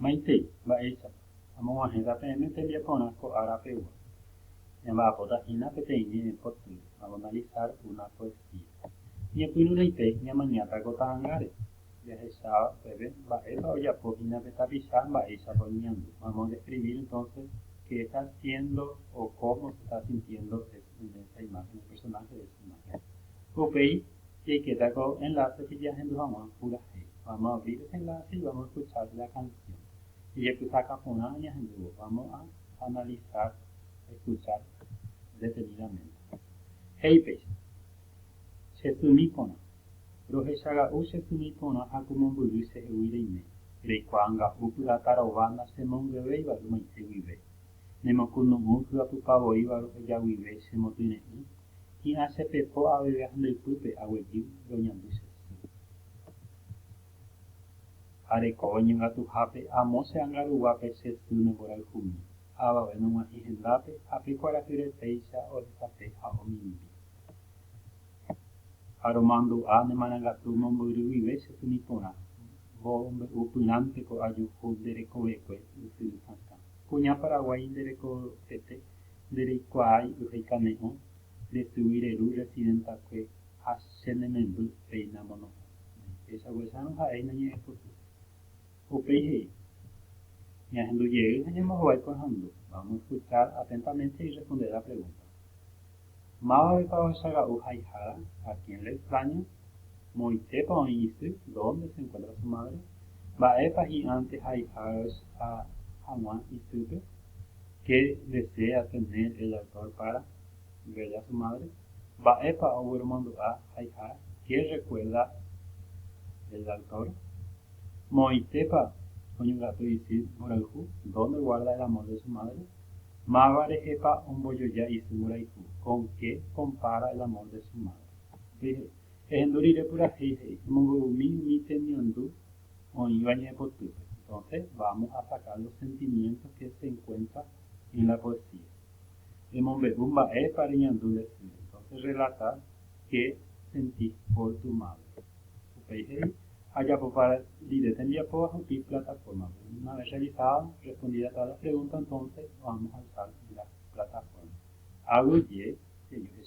Maite, Baesa, vamos a gente PM te envía con asco árabe. En la potagina que te viene en portugués, vamos a analizar una poesía. Y en Puno Leite, y mañana Gotangare. Ya esa bebé, Baesa o ya pogina que está pisando, Baesa poniendo. Vamos a describir entonces qué está haciendo o cómo se está sintiendo en esa imagen, el personaje de esa imagen. Copei, y que está con enlace que ya en vamos a pura G. Vamos a abrir ese enlace y vamos a escuchar la canción. Y ya que saca una año en vivo, vamos a analizar, escuchar detenidamente. Hey page, Setsumi Pona. Roheshaga u Setsumi Pona Hakumonguru se Uireime. Requanga Upura Tarovana se Mongebe Baruma y se vive. Nemokuno Muku Apupavo Ibaru Yawive se Motune. Y hace pepo a beber del pupe a Weyu, Doña Luces. Arecoño gato jape, amose angaruape se sune por el junio. Aba bueno más y gendape, apico a la fireteisa o el café a ominibi. Aromando a nemanagatu momburu vive se tunipona. Bombe upinante co ayujo dereco beque, usilu sanka. Cuña Paraguay dereco tete, dereco ay, ujicaneo, de tuireru residenta que hacenemendu peina mono. Esa huesa no hay nadie es posible. Upeye. Y cuando llegue, vamos a escuchar atentamente y responder la pregunta. Maba de Paosaga Ujaihara, ¿a quién le extraña? Moitepa Oisu, ¿dónde se encuentra su madre? Baepa y antes Haiharos a Hawan y Supe, ¿qué desea tener el autor para ver a su madre? Baepa Oburmondo a Haihara, ¿qué recuerda el autor? Moitepa, coño gato y decir Moralju, ¿dónde guarda el amor de su madre? Mavare epa un boyoya y su Moraiku, ¿con qué compara el amor de su madre? Dije, endurire pura jeje, mongumi mi teniendo, o ibañe potupe. Entonces, vamos a sacar los sentimientos que se encuentran en la poesía. El mombebumba es pariñandú decir, entonces relata qué sentís por tu madre. Allá para tendría por plataforma. Una vez realizada, respondida todas las preguntas, entonces vamos a usar la plataforma. Hago y que yo